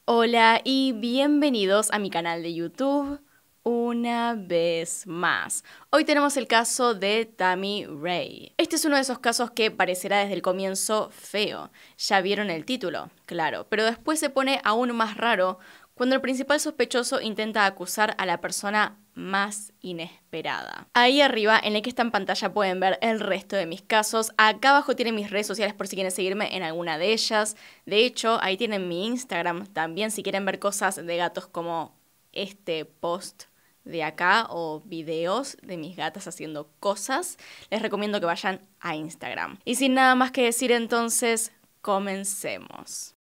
Hola y bienvenidos a mi canal de YouTube una vez más. Hoy tenemos el caso de Tammy Rae. Este es uno de esos casos que parecerá desde el comienzo feo. Ya vieron el título, claro, pero después se pone aún más raro cuando el principal sospechoso intenta acusar a la persona más inesperada. Ahí arriba, en el que está en pantalla, pueden ver el resto de mis casos. Acá abajo tienen mis redes sociales por si quieren seguirme en alguna de ellas. De hecho, ahí tienen mi Instagram también si quieren ver cosas de gatos como este post de acá o videos de mis gatas haciendo cosas. Les recomiendo que vayan a Instagram. Y sin nada más que decir, entonces, comencemos.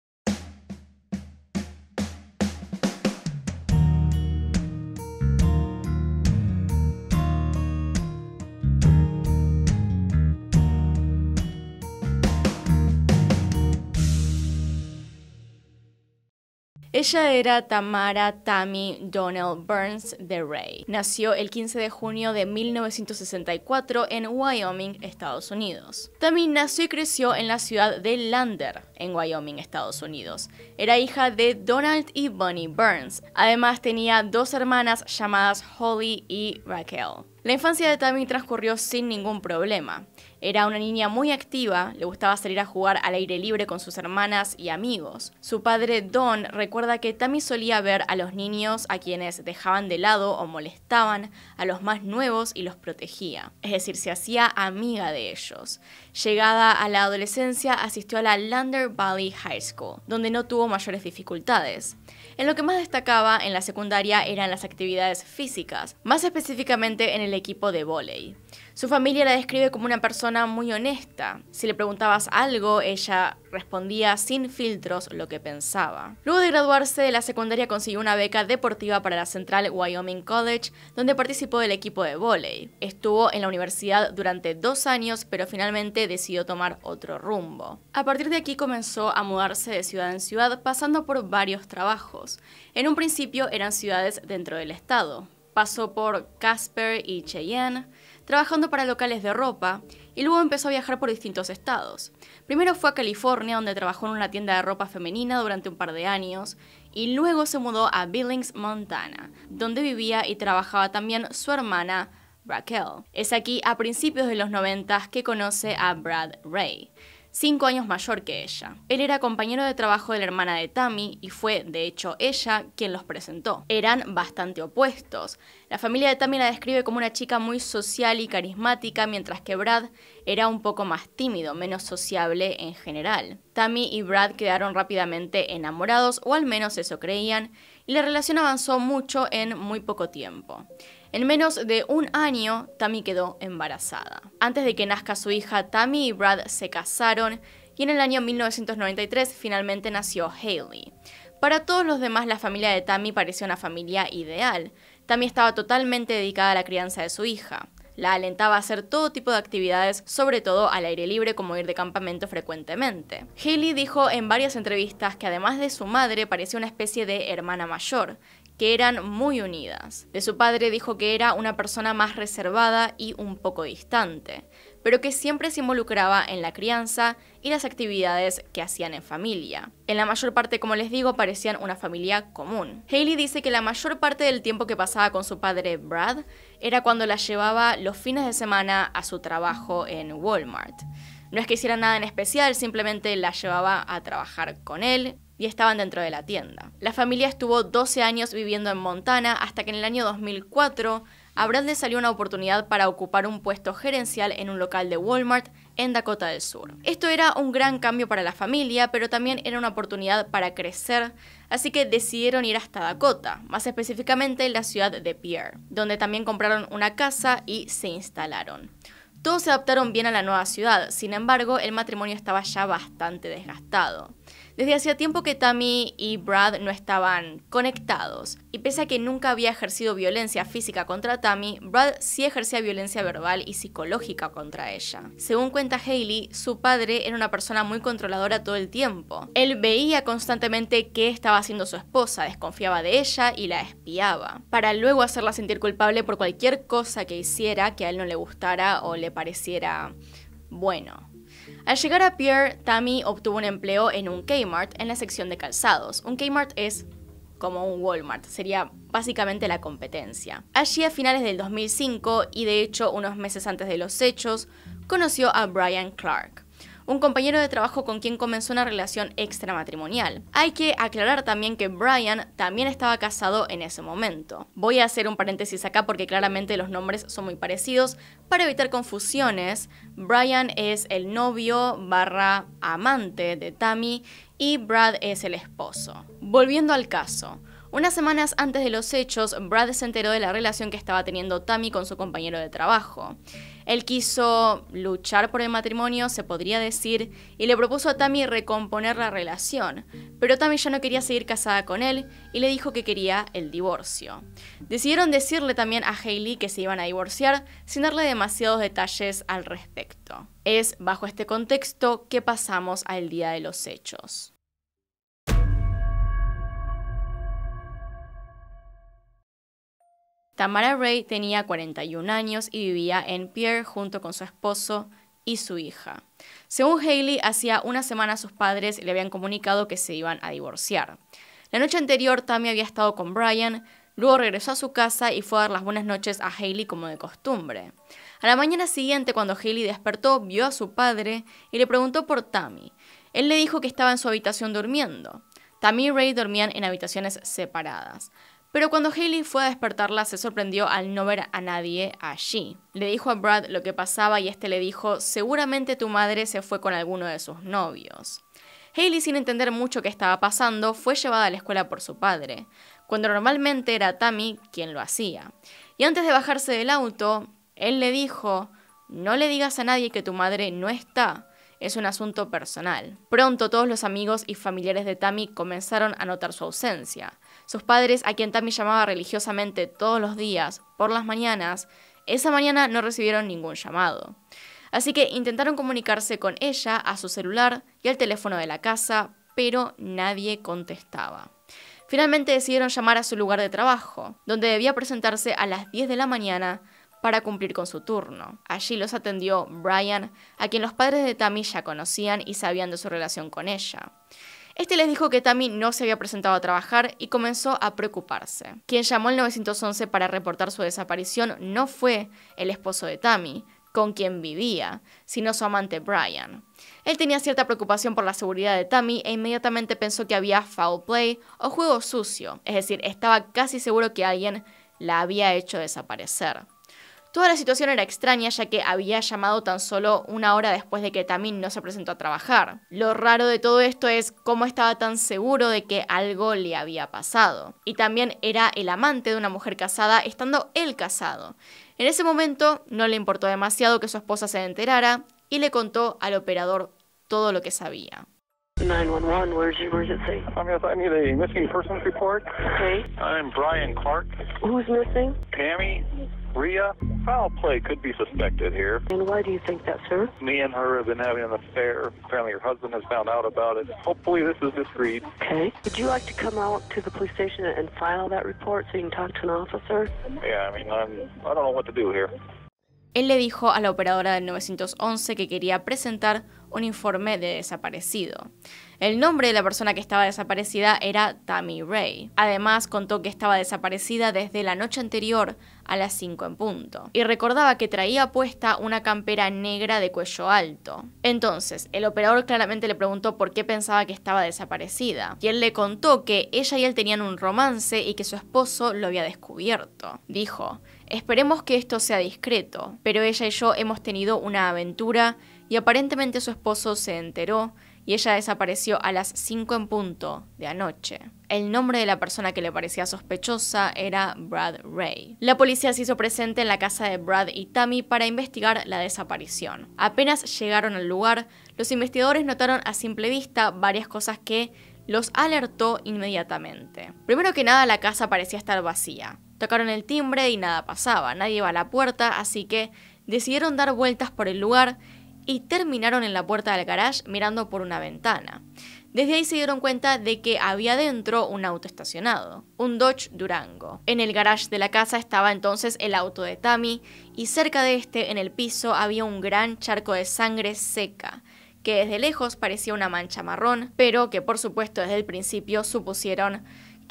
Ella era Tamara Tammy Donnell Burns de Rae. Nació el 15 de junio de 1964 en Wyoming, Estados Unidos. Tammy nació y creció en la ciudad de Lander, en Wyoming, Estados Unidos. Era hija de Donald y Bonnie Burns. Además tenía dos hermanas llamadas Holly y Raquel. La infancia de Tammy transcurrió sin ningún problema. Era una niña muy activa, le gustaba salir a jugar al aire libre con sus hermanas y amigos. Su padre Don recuerda que Tammy solía ver a los niños a quienes dejaban de lado o molestaban, a los más nuevos y los protegía. Es decir, se hacía amiga de ellos. Llegada a la adolescencia, asistió a la Lander Valley High School, donde no tuvo mayores dificultades. En lo que más destacaba en la secundaria eran las actividades físicas, más específicamente en el equipo de vóley. Su familia la describe como una persona muy honesta. Si le preguntabas algo, ella respondía sin filtros lo que pensaba. Luego de graduarse de la secundaria consiguió una beca deportiva para la Central Wyoming College, donde participó del equipo de vóley. Estuvo en la universidad durante 2 años, pero finalmente decidió tomar otro rumbo. A partir de aquí comenzó a mudarse de ciudad en ciudad, pasando por varios trabajos. En un principio eran ciudades dentro del estado. Pasó por Casper y Cheyenne, trabajando para locales de ropa, y luego empezó a viajar por distintos estados. Primero fue a California, donde trabajó en una tienda de ropa femenina durante un par de años, y luego se mudó a Billings, Montana, donde vivía y trabajaba también su hermana Raquel. Es aquí, a principios de los 90, que conoce a Brad Rae, 5 años mayor que ella. Él era compañero de trabajo de la hermana de Tammy y fue, de hecho, ella quien los presentó. Eran bastante opuestos. La familia de Tammy la describe como una chica muy social y carismática, mientras que Brad era un poco más tímido, menos sociable en general. Tammy y Brad quedaron rápidamente enamorados, o al menos eso creían, y la relación avanzó mucho en muy poco tiempo. En menos de 1 año, Tammy quedó embarazada. Antes de que nazca su hija, Tammy y Brad se casaron y en el año 1993 finalmente nació Hailey. Para todos los demás, la familia de Tammy parecía una familia ideal. Tammy estaba totalmente dedicada a la crianza de su hija. La alentaba a hacer todo tipo de actividades, sobre todo al aire libre, como ir de campamento frecuentemente. Hailey dijo en varias entrevistas que además de su madre parecía una especie de hermana mayor, que eran muy unidas. De su padre dijo que era una persona más reservada y un poco distante, pero que siempre se involucraba en la crianza y las actividades que hacían en familia. En la mayor parte, como les digo, parecían una familia común. Hailey dice que la mayor parte del tiempo que pasaba con su padre Brad era cuando la llevaba los fines de semana a su trabajo en Walmart. No es que hiciera nada en especial, simplemente la llevaba a trabajar con él y estaban dentro de la tienda. La familia estuvo 12 años viviendo en Montana hasta que en el año 2004 a Brad le salió una oportunidad para ocupar un puesto gerencial en un local de Walmart en Dakota del Sur. Esto era un gran cambio para la familia, pero también era una oportunidad para crecer, así que decidieron ir hasta Dakota, más específicamente en la ciudad de Pierre, donde también compraron una casa y se instalaron. Todos se adaptaron bien a la nueva ciudad, sin embargo, el matrimonio estaba ya bastante desgastado. Desde hacía tiempo que Tammy y Brad no estaban conectados, y pese a que nunca había ejercido violencia física contra Tammy, Brad sí ejercía violencia verbal y psicológica contra ella. Según cuenta Hailey, su padre era una persona muy controladora todo el tiempo. Él veía constantemente qué estaba haciendo su esposa, desconfiaba de ella y la espiaba, para luego hacerla sentir culpable por cualquier cosa que hiciera que a él no le gustara o le pareciera bueno. Al llegar a Pierre, Tammy obtuvo un empleo en un Kmart en la sección de calzados. Un Kmart es como un Walmart, sería básicamente la competencia. Allí a finales del 2005, y de hecho unos meses antes de los hechos, conoció a Brian Clark, un compañero de trabajo con quien comenzó una relación extramatrimonial. Hay que aclarar también que Brian también estaba casado en ese momento. Voy a hacer un paréntesis acá porque claramente los nombres son muy parecidos. Para evitar confusiones, Brian es el novio / amante de Tammy y Brad es el esposo. Volviendo al caso. Unas semanas antes de los hechos, Brad se enteró de la relación que estaba teniendo Tammy con su compañero de trabajo. Él quiso luchar por el matrimonio, se podría decir, y le propuso a Tammy recomponer la relación, pero Tammy ya no quería seguir casada con él y le dijo que quería el divorcio. Decidieron decirle también a Hailey que se iban a divorciar sin darle demasiados detalles al respecto. Es bajo este contexto que pasamos al día de los hechos. Tamara Ray tenía 41 años y vivía en Pierre junto con su esposo y su hija. Según Hailey, hacía una semana sus padres le habían comunicado que se iban a divorciar. La noche anterior, Tammy había estado con Brian, luego regresó a su casa y fue a dar las buenas noches a Hailey como de costumbre. A la mañana siguiente, cuando Hailey despertó, vio a su padre y le preguntó por Tammy. Él le dijo que estaba en su habitación durmiendo. Tammy y Ray dormían en habitaciones separadas. Pero cuando Hailey fue a despertarla, se sorprendió al no ver a nadie allí. Le dijo a Brad lo que pasaba y este le dijo: seguramente tu madre se fue con alguno de sus novios. Hailey, sin entender mucho qué estaba pasando, fue llevada a la escuela por su padre, cuando normalmente era Tammy quien lo hacía. Y antes de bajarse del auto, él le dijo: no le digas a nadie que tu madre no está. Es un asunto personal. Pronto todos los amigos y familiares de Tammy comenzaron a notar su ausencia. Sus padres, a quien Tammy llamaba religiosamente todos los días, por las mañanas, esa mañana no recibieron ningún llamado. Así que intentaron comunicarse con ella a su celular y al teléfono de la casa, pero nadie contestaba. Finalmente decidieron llamar a su lugar de trabajo, donde debía presentarse a las 10 de la mañana para cumplir con su turno. Allí los atendió Brian, a quien los padres de Tammy ya conocían y sabían de su relación con ella. Este les dijo que Tammy no se había presentado a trabajar y comenzó a preocuparse. Quien llamó al 911 para reportar su desaparición no fue el esposo de Tammy, con quien vivía, sino su amante Brian. Él tenía cierta preocupación por la seguridad de Tammy e inmediatamente pensó que había foul play o juego sucio, es decir, estaba casi seguro que alguien la había hecho desaparecer. Toda la situación era extraña, ya que había llamado tan solo una hora después de que Tammy no se presentó a trabajar. Lo raro de todo esto es cómo estaba tan seguro de que algo le había pasado. Y también era el amante de una mujer casada, estando él casado. En ese momento no le importó demasiado que su esposa se enterara y le contó al operador todo lo que sabía. 911, where's your emergency? I need a missing persons report. Okay. I'm Brian Clark. Who's missing? Tammy, Rhea, foul play could be suspected here. And why do you think that, sir? Me and her have been having an affair. Apparently her husband has found out about it. Hopefully this is discreet. Okay. Would you like to come out to the police station and file that report so you can talk to an officer? Yeah, I don't know what to do here. Él le dijo a la operadora del 911 que quería presentar un informe de desaparecido. El nombre de la persona que estaba desaparecida era Tammy Ray. Además, contó que estaba desaparecida desde la noche anterior a las 5 en punto. Y recordaba que traía puesta una campera negra de cuello alto. Entonces, el operador claramente le preguntó por qué pensaba que estaba desaparecida. Y él le contó que ella y él tenían un romance y que su esposo lo había descubierto. Dijo: esperemos que esto sea discreto, pero ella y yo hemos tenido una aventura y aparentemente su esposo se enteró y ella desapareció a las 5 en punto de anoche. El nombre de la persona que le parecía sospechosa era Brad Ray. La policía se hizo presente en la casa de Brad y Tammy para investigar la desaparición. Apenas llegaron al lugar, los investigadores notaron a simple vista varias cosas que los alertó inmediatamente. Primero que nada, la casa parecía estar vacía. Tocaron el timbre y nada pasaba, nadie iba a la puerta, así que decidieron dar vueltas por el lugar y terminaron en la puerta del garage mirando por una ventana. Desde ahí se dieron cuenta de que había dentro un auto estacionado, un Dodge Durango. En el garage de la casa estaba entonces el auto de Tammy y cerca de este, en el piso, había un gran charco de sangre seca que desde lejos parecía una mancha marrón, pero que por supuesto desde el principio supusieron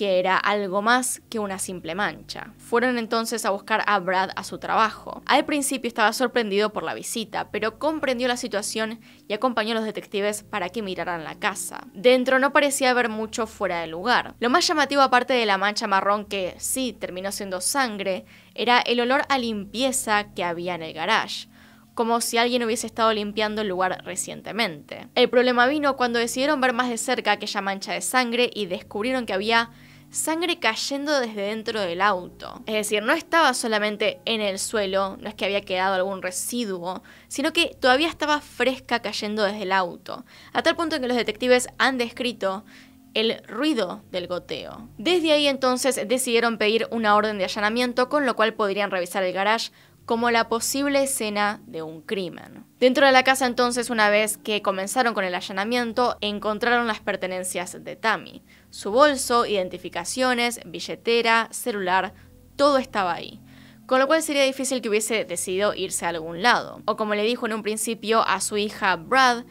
que era algo más que una simple mancha. Fueron entonces a buscar a Brad a su trabajo. Al principio estaba sorprendido por la visita, pero comprendió la situación y acompañó a los detectives para que miraran la casa. Dentro no parecía haber mucho fuera de lugar. Lo más llamativo, aparte de la mancha marrón que sí terminó siendo sangre, era el olor a limpieza que había en el garage, como si alguien hubiese estado limpiando el lugar recientemente. El problema vino cuando decidieron ver más de cerca aquella mancha de sangre y descubrieron que había sangre cayendo desde dentro del auto. Es decir, no estaba solamente en el suelo, no es que había quedado algún residuo, sino que todavía estaba fresca cayendo desde el auto, a tal punto que los detectives han descrito el ruido del goteo. Desde ahí entonces decidieron pedir una orden de allanamiento, con lo cual podrían revisar el garage como la posible escena de un crimen. Dentro de la casa entonces, una vez que comenzaron con el allanamiento, encontraron las pertenencias de Tammy. Su bolso, identificaciones, billetera, celular, todo estaba ahí. Con lo cual sería difícil que hubiese decidido irse a algún lado. O como le dijo en un principio a su hija Brad,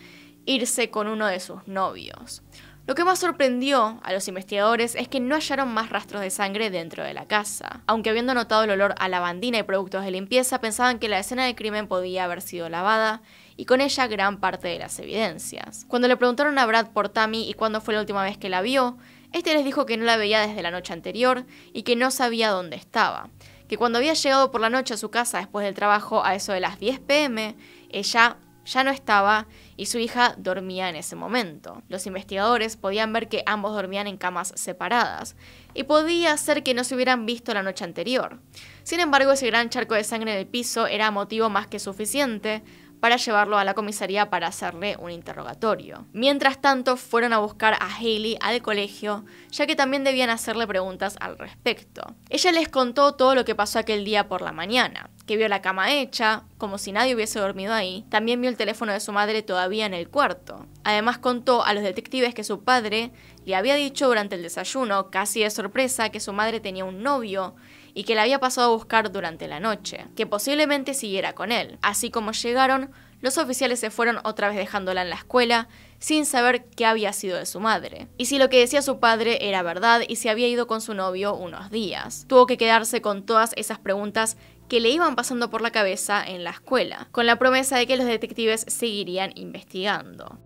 irse con uno de sus novios. Lo que más sorprendió a los investigadores es que no hallaron más rastros de sangre dentro de la casa. Aunque habiendo notado el olor a lavandina y productos de limpieza, pensaban que la escena del crimen podía haber sido lavada y con ella gran parte de las evidencias. Cuando le preguntaron a Brad por Tammy y cuándo fue la última vez que la vio, este les dijo que no la veía desde la noche anterior y que no sabía dónde estaba. Que cuando había llegado por la noche a su casa después del trabajo a eso de las 10 p.m, ella ya no estaba y su hija dormía en ese momento. Los investigadores podían ver que ambos dormían en camas separadas y podía ser que no se hubieran visto la noche anterior. Sin embargo, ese gran charco de sangre en el piso era motivo más que suficiente para llevarlo a la comisaría para hacerle un interrogatorio. Mientras tanto, fueron a buscar a Hailey al colegio, ya que también debían hacerle preguntas al respecto. Ella les contó todo lo que pasó aquel día por la mañana, que vio la cama hecha, como si nadie hubiese dormido ahí. También vio el teléfono de su madre todavía en el cuarto. Además contó a los detectives que su padre le había dicho durante el desayuno, casi de sorpresa, que su madre tenía un novio y que la había pasado a buscar durante la noche, que posiblemente siguiera con él. Así como llegaron, los oficiales se fueron otra vez dejándola en la escuela, sin saber qué había sido de su madre. Y si lo que decía su padre era verdad y si había ido con su novio unos días. Tuvo que quedarse con todas esas preguntas que le iban pasando por la cabeza en la escuela, con la promesa de que los detectives seguirían investigando.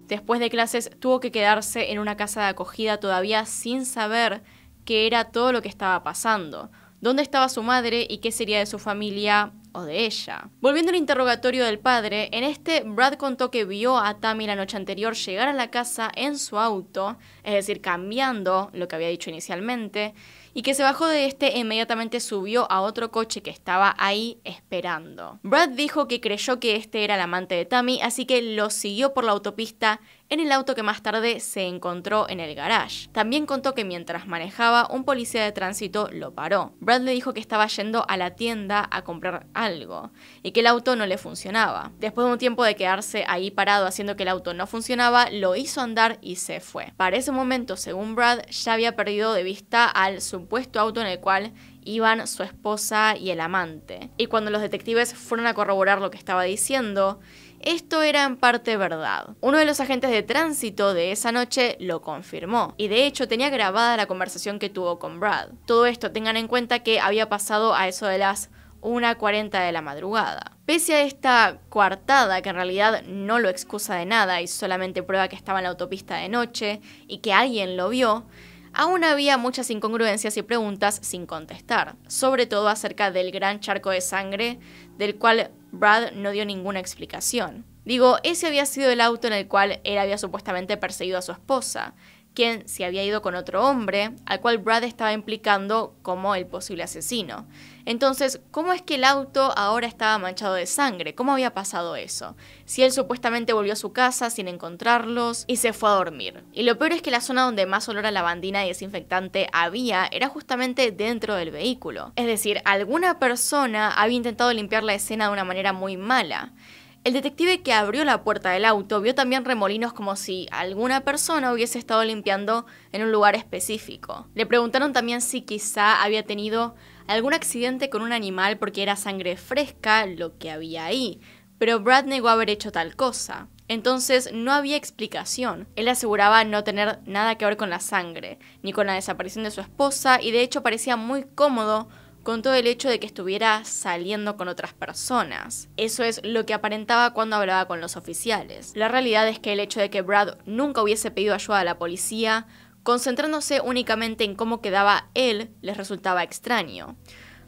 Después de clases tuvo que quedarse en una casa de acogida todavía sin saber qué era todo lo que estaba pasando, dónde estaba su madre y qué sería de su familia o de ella. Volviendo al interrogatorio del padre, en este Brad contó que vio a Tammy la noche anterior llegar a la casa en su auto, es decir, cambiando lo que había dicho inicialmente, y que se bajó de este e inmediatamente subió a otro coche que estaba ahí esperando. Brad dijo que creyó que este era el amante de Tammy, así que lo siguió por la autopista en el auto que más tarde se encontró en el garage. También contó que mientras manejaba, un policía de tránsito lo paró. Brad le dijo que estaba yendo a la tienda a comprar algo y que el auto no le funcionaba. Después de un tiempo de quedarse ahí parado haciendo que el auto no funcionaba, lo hizo andar y se fue. Para ese momento, según Brad, ya había perdido de vista al supuesto auto en el cual iban su esposa y el amante. Y cuando los detectives fueron a corroborar lo que estaba diciendo, esto era en parte verdad. Uno de los agentes de tránsito de esa noche lo confirmó y de hecho tenía grabada la conversación que tuvo con Brad. Todo esto tengan en cuenta que había pasado a eso de las 1:40 de la madrugada. Pese a esta coartada que en realidad no lo excusa de nada y solamente prueba que estaba en la autopista de noche y que alguien lo vio, aún había muchas incongruencias y preguntas sin contestar, sobre todo acerca del gran charco de sangre del cual Brad no dio ninguna explicación. Digo, ese había sido el auto en el cual él había supuestamente perseguido a su esposa, quien se había ido con otro hombre, al cual Brad estaba implicando como el posible asesino. Entonces, ¿cómo es que el auto ahora estaba manchado de sangre? ¿Cómo había pasado eso? Si él supuestamente volvió a su casa sin encontrarlos y se fue a dormir. Y lo peor es que la zona donde más olor a lavandina y desinfectante había era justamente dentro del vehículo. Es decir, alguna persona había intentado limpiar la escena de una manera muy mala. El detective que abrió la puerta del auto vio también remolinos como si alguna persona hubiese estado limpiando en un lugar específico. Le preguntaron también si quizá había tenido algún accidente con un animal porque era sangre fresca lo que había ahí, pero Brad negó haber hecho tal cosa. Entonces no había explicación. Él aseguraba no tener nada que ver con la sangre, ni con la desaparición de su esposa, y de hecho parecía muy cómodo con todo el hecho de que estuviera saliendo con otras personas. Eso es lo que aparentaba cuando hablaba con los oficiales. La realidad es que el hecho de que Brad nunca hubiese pedido ayuda a la policía, concentrándose únicamente en cómo quedaba él, les resultaba extraño.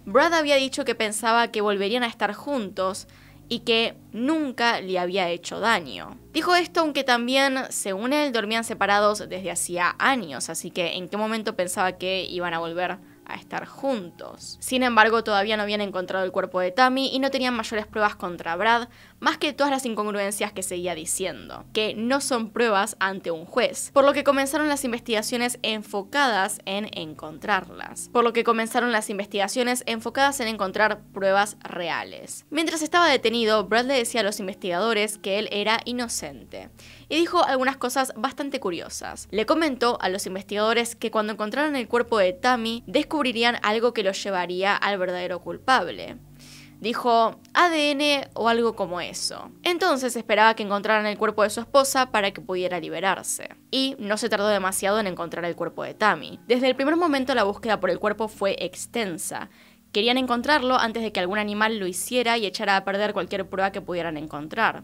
Brad había dicho que pensaba que volverían a estar juntos y que nunca le había hecho daño. Dijo esto aunque también, según él, dormían separados desde hacía años, así que ¿en qué momento pensaba que iban a volver a estar juntos? Sin embargo, todavía no habían encontrado el cuerpo de Tammy y no tenían mayores pruebas contra Brad, más que todas las incongruencias que seguía diciendo, que no son pruebas ante un juez, por lo que comenzaron las investigaciones enfocadas en encontrarlas. Encontrar pruebas reales. Mientras estaba detenido, Brad le decía a los investigadores que él era inocente, y dijo algunas cosas bastante curiosas. Le comentó a los investigadores que cuando encontraran el cuerpo de Tammy, descubrirían algo que los llevaría al verdadero culpable. Dijo ADN o algo como eso. Entonces esperaba que encontraran el cuerpo de su esposa para que pudiera liberarse. Y no se tardó demasiado en encontrar el cuerpo de Tammy. Desde el primer momento la búsqueda por el cuerpo fue extensa. Querían encontrarlo antes de que algún animal lo hiciera y echara a perder cualquier prueba que pudieran encontrar.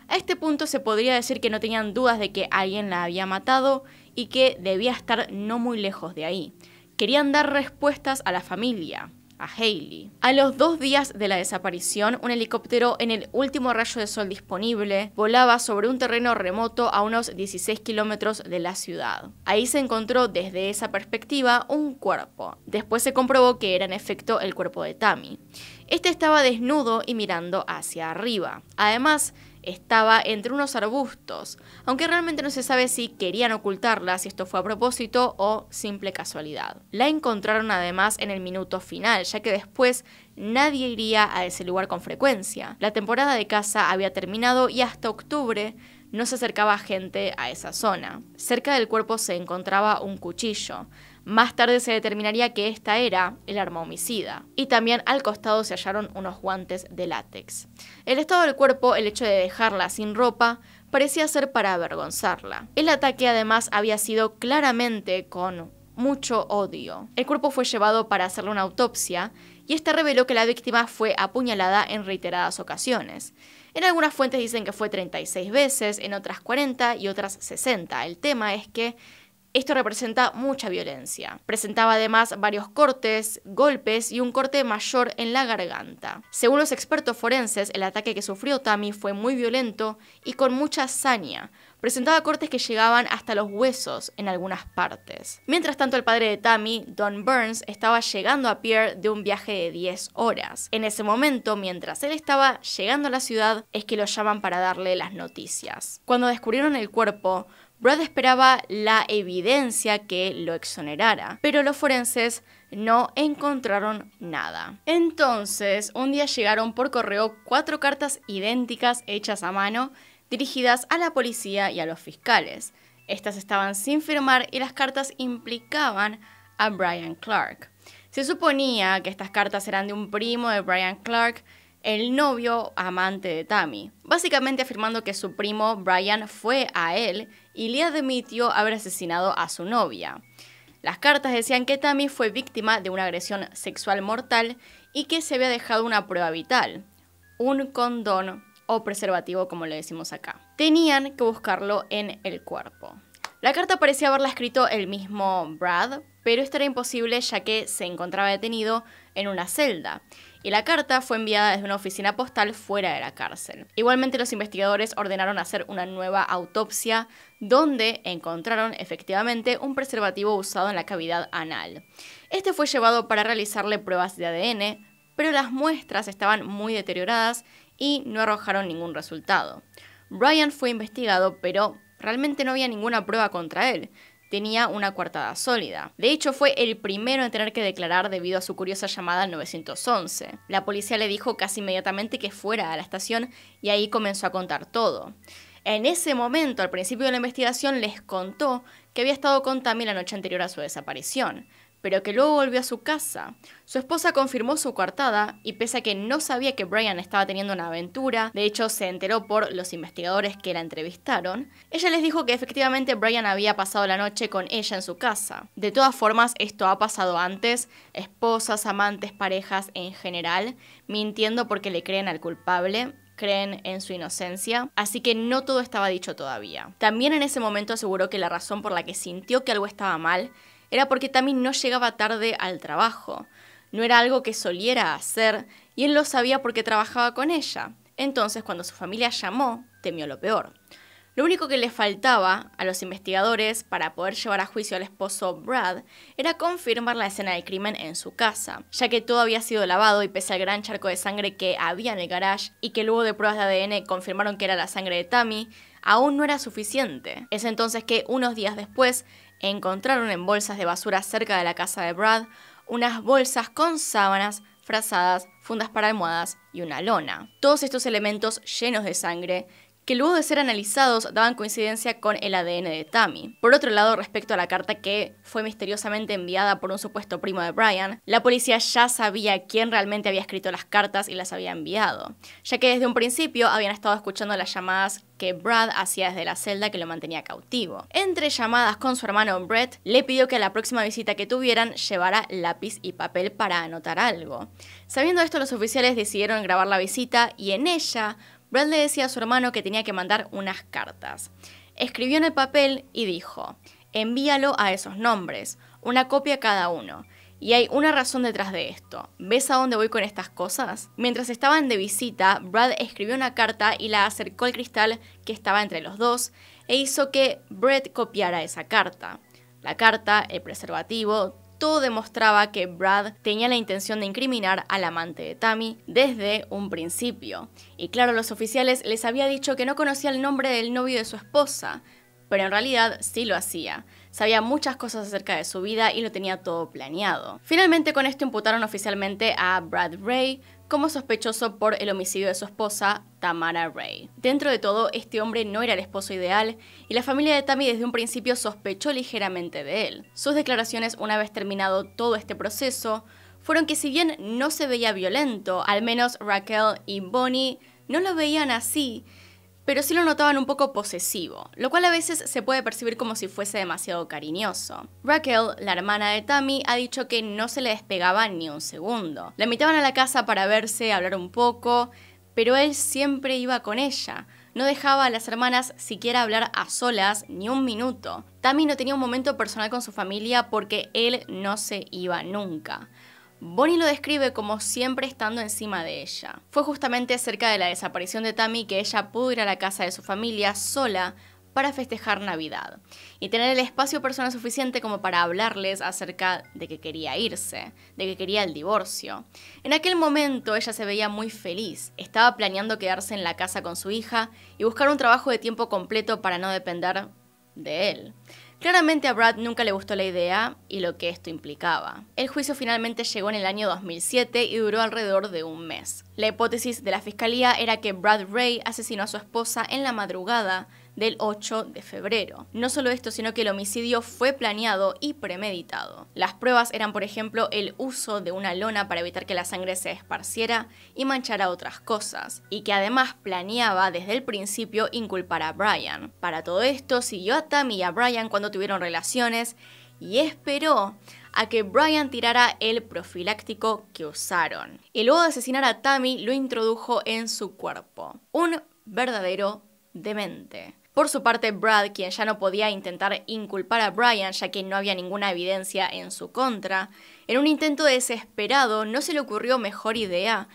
A este punto se podría decir que no tenían dudas de que alguien la había matado y que debía estar no muy lejos de ahí. Querían dar respuestas a la familia, a Hayley. A los 2 días de la desaparición, un helicóptero en el último rayo de sol disponible volaba sobre un terreno remoto a unos 16 kilómetros de la ciudad. Ahí se encontró desde esa perspectiva un cuerpo. Después se comprobó que era en efecto el cuerpo de Tammy. Este estaba desnudo y mirando hacia arriba. Además, estaba entre unos arbustos, aunque realmente no se sabe si querían ocultarla, si esto fue a propósito o simple casualidad. La encontraron además en el minuto final, ya que después nadie iría a ese lugar con frecuencia. La temporada de caza había terminado y hasta octubre no se acercaba gente a esa zona. Cerca del cuerpo se encontraba un cuchillo. Más tarde se determinaría que esta era el arma homicida. Y también al costado se hallaron unos guantes de látex. El estado del cuerpo, el hecho de dejarla sin ropa, parecía ser para avergonzarla. El ataque además había sido claramente con mucho odio. El cuerpo fue llevado para hacerle una autopsia y esta reveló que la víctima fue apuñalada en reiteradas ocasiones. En algunas fuentes dicen que fue 36 veces, en otras 40 y otras 60. El tema es que esto representa mucha violencia. Presentaba además varios cortes, golpes y un corte mayor en la garganta. Según los expertos forenses, el ataque que sufrió Tammy fue muy violento y con mucha saña. Presentaba cortes que llegaban hasta los huesos en algunas partes. Mientras tanto, el padre de Tammy, Don Burns, estaba llegando a Pierre de un viaje de 10 horas. En ese momento, mientras él estaba llegando a la ciudad, es que lo llaman para darle las noticias. Cuando descubrieron el cuerpo, Brad esperaba la evidencia que lo exonerara, pero los forenses no encontraron nada. Entonces, un día llegaron por correo 4 cartas idénticas hechas a mano, dirigidas a la policía y a los fiscales. Estas estaban sin firmar y las cartas implicaban a Brian Clark. Se suponía que estas cartas eran de un primo de Brian Clark, el novio amante de Tammy, básicamente afirmando que su primo Brian fue a él y le admitió haber asesinado a su novia. Las cartas decían que Tammy fue víctima de una agresión sexual mortal y que se había dejado una prueba vital, un condón o preservativo como le decimos acá. Tenían que buscarlo en el cuerpo. La carta parecía haberla escrito el mismo Brad, pero esto era imposible ya que se encontraba detenido en una celda, y la carta fue enviada desde una oficina postal fuera de la cárcel. Igualmente los investigadores ordenaron hacer una nueva autopsia donde encontraron efectivamente un preservativo usado en la cavidad anal. Este fue llevado para realizarle pruebas de ADN, pero las muestras estaban muy deterioradas y no arrojaron ningún resultado. Brian fue investigado, pero realmente no había ninguna prueba contra él. Tenía una coartada sólida. De hecho, fue el primero en tener que declarar debido a su curiosa llamada al 911. La policía le dijo casi inmediatamente que fuera a la estación y ahí comenzó a contar todo. En ese momento, al principio de la investigación, les contó que había estado con Tammy la noche anterior a su desaparición, pero que luego volvió a su casa. Su esposa confirmó su coartada y pese a que no sabía que Brian estaba teniendo una aventura, de hecho se enteró por los investigadores que la entrevistaron, ella les dijo que efectivamente Brian había pasado la noche con ella en su casa. De todas formas, esto ha pasado antes, esposas, amantes, parejas en general, mintiendo porque le creen al culpable, creen en su inocencia, así que no todo estaba dicho todavía. También en ese momento aseguró que la razón por la que sintió que algo estaba mal era porque Tammy no llegaba tarde al trabajo. No era algo que soliera hacer y él lo sabía porque trabajaba con ella. Entonces, cuando su familia llamó, temió lo peor. Lo único que le faltaba a los investigadores para poder llevar a juicio al esposo Brad era confirmar la escena del crimen en su casa, ya que todo había sido lavado y pese al gran charco de sangre que había en el garage y que luego de pruebas de ADN confirmaron que era la sangre de Tammy, aún no era suficiente. Es entonces que unos días después encontraron en bolsas de basura cerca de la casa de Brad unas bolsas con sábanas, frazadas, fundas para almohadas y una lona. Todos estos elementos llenos de sangre que luego de ser analizados daban coincidencia con el ADN de Tammy. Por otro lado, respecto a la carta que fue misteriosamente enviada por un supuesto primo de Brian, la policía ya sabía quién realmente había escrito las cartas y las había enviado, ya que desde un principio habían estado escuchando las llamadas que Brad hacía desde la celda que lo mantenía cautivo. Entre llamadas con su hermano Brett, le pidió que a la próxima visita que tuvieran llevara lápiz y papel para anotar algo. Sabiendo esto, los oficiales decidieron grabar la visita y en ella Brad le decía a su hermano que tenía que mandar unas cartas. Escribió en el papel y dijo: envíalo a esos nombres, una copia cada uno. Y hay una razón detrás de esto. ¿Ves a dónde voy con estas cosas? Mientras estaban de visita, Brad escribió una carta y la acercó al cristal que estaba entre los dos e hizo que Brett copiara esa carta. La carta, el preservativo, todo demostraba que Brad tenía la intención de incriminar al amante de Tammy desde un principio. Y claro, los oficiales les había dicho que no conocía el nombre del novio de su esposa, pero en realidad sí lo hacía. Sabía muchas cosas acerca de su vida y lo tenía todo planeado. Finalmente, con esto imputaron oficialmente a Brad Ray como sospechoso por el homicidio de su esposa, Tamara Ray. Dentro de todo, este hombre no era el esposo ideal y la familia de Tammy desde un principio sospechó ligeramente de él. Sus declaraciones, una vez terminado todo este proceso, fueron que si bien no se veía violento, al menos Raquel y Bonnie no lo veían así, pero sí lo notaban un poco posesivo, lo cual a veces se puede percibir como si fuese demasiado cariñoso. Raquel, la hermana de Tammy, ha dicho que no se le despegaba ni un segundo. La invitaban a la casa para verse, hablar un poco, pero él siempre iba con ella. No dejaba a las hermanas siquiera hablar a solas ni un minuto. Tammy no tenía un momento personal con su familia porque él no se iba nunca. Bonnie lo describe como siempre estando encima de ella. Fue justamente cerca de la desaparición de Tammy que ella pudo ir a la casa de su familia sola para festejar Navidad y tener el espacio personal suficiente como para hablarles acerca de que quería irse, de que quería el divorcio. En aquel momento ella se veía muy feliz, estaba planeando quedarse en la casa con su hija y buscar un trabajo de tiempo completo para no depender de él. Claramente a Brad nunca le gustó la idea y lo que esto implicaba. El juicio finalmente llegó en el año 2007 y duró alrededor de un mes. La hipótesis de la fiscalía era que Brad Ray asesinó a su esposa en la madrugada del 8 de febrero. No solo esto, sino que el homicidio fue planeado y premeditado. Las pruebas eran, por ejemplo, el uso de una lona para evitar que la sangre se esparciera y manchara otras cosas, y que además planeaba desde el principio inculpar a Brian. Para todo esto, siguió a Tammy y a Brian cuando tuvieron relaciones y esperó a que Brian tirara el profiláctico que usaron. Y luego de asesinar a Tammy, lo introdujo en su cuerpo. Un verdadero demente. Por su parte, Brad, quien ya no podía intentar inculpar a Brian ya que no había ninguna evidencia en su contra, en un intento desesperado no se le ocurrió mejor idea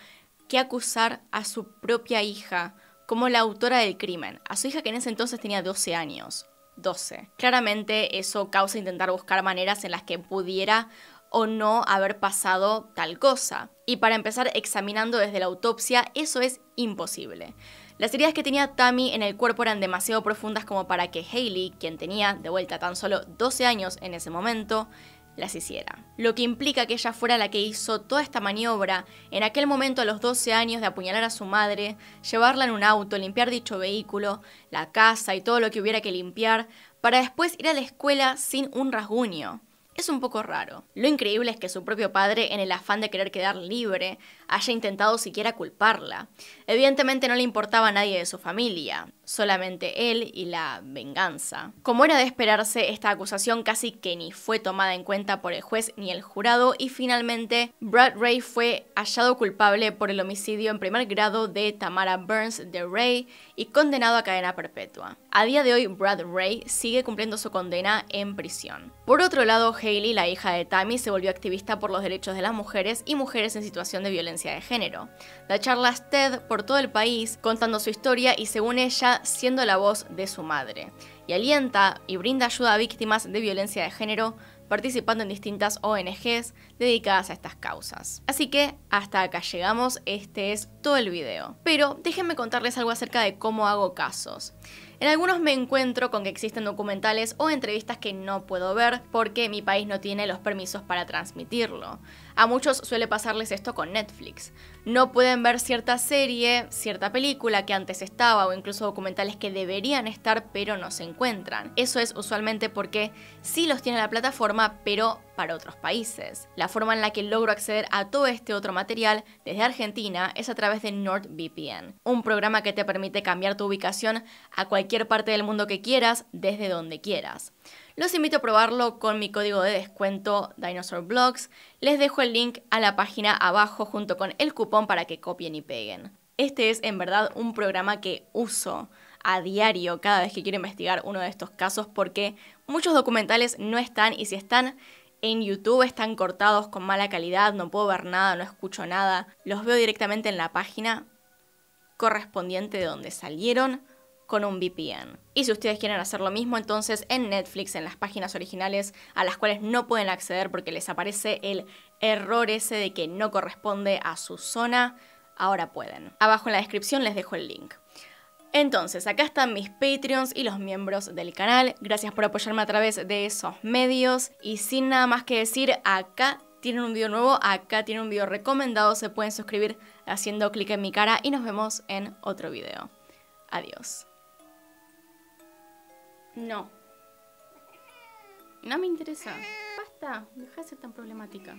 que acusar a su propia hija como la autora del crimen, a su hija que en ese entonces tenía 12 años. 12. Claramente eso causa intentar buscar maneras en las que pudiera o no haber pasado tal cosa. Y para empezar, examinando desde la autopsia, eso es imposible. Las heridas que tenía Tammy en el cuerpo eran demasiado profundas como para que Hayley, quien tenía de vuelta tan solo 12 años en ese momento, las hiciera. Lo que implica que ella fuera la que hizo toda esta maniobra en aquel momento a los 12 años de apuñalar a su madre, llevarla en un auto, limpiar dicho vehículo, la casa y todo lo que hubiera que limpiar, para después ir a la escuela sin un rasguño. Es un poco raro. Lo increíble es que su propio padre, en el afán de querer quedar libre, haya intentado siquiera culparla. Evidentemente no le importaba a nadie de su familia, solamente él y la venganza. Como era de esperarse, esta acusación casi que ni fue tomada en cuenta por el juez ni el jurado y finalmente Brad Ray fue hallado culpable por el homicidio en primer grado de Tamara Burns DeRay y condenado a cadena perpetua. A día de hoy, Brad Ray sigue cumpliendo su condena en prisión. Por otro lado, Hailey, la hija de Tammy, se volvió activista por los derechos de las mujeres y mujeres en situación de violencia de género. Da charlas TED por todo el país contando su historia y, según ella, siendo la voz de su madre. Y alienta y brinda ayuda a víctimas de violencia de género, participando en distintas ONGs dedicadas a estas causas. Así que hasta acá llegamos, este es todo el video. Pero déjenme contarles algo acerca de cómo hago casos. En algunos me encuentro con que existen documentales o entrevistas que no puedo ver porque mi país no tiene los permisos para transmitirlo. A muchos suele pasarles esto con Netflix. No pueden ver cierta serie, cierta película que antes estaba o incluso documentales que deberían estar pero no se encuentran. Eso es usualmente porque sí los tiene la plataforma pero para otros países. La forma en la que logro acceder a todo este otro material desde Argentina es a través de NordVPN, un programa que te permite cambiar tu ubicación a cualquier parte del mundo que quieras, desde donde quieras. Los invito a probarlo con mi código de descuento DinosaurBlogs. Les dejo el link a la página abajo junto con el cupón para que copien y peguen. Este es en verdad un programa que uso a diario cada vez que quiero investigar uno de estos casos porque muchos documentales no están y si están en YouTube están cortados con mala calidad, no puedo ver nada, no escucho nada. Los veo directamente en la página correspondiente de donde salieron con un VPN. Y si ustedes quieren hacer lo mismo, entonces en Netflix, en las páginas originales a las cuales no pueden acceder porque les aparece el error ese de que no corresponde a su zona, ahora pueden. Abajo en la descripción les dejo el link. Entonces, acá están mis Patreons y los miembros del canal. Gracias por apoyarme a través de esos medios. Y sin nada más que decir, acá tienen un video nuevo, acá tienen un video recomendado. Se pueden suscribir haciendo clic en mi cara y nos vemos en otro video. Adiós. No. No me interesa. Basta, deja de ser tan problemática.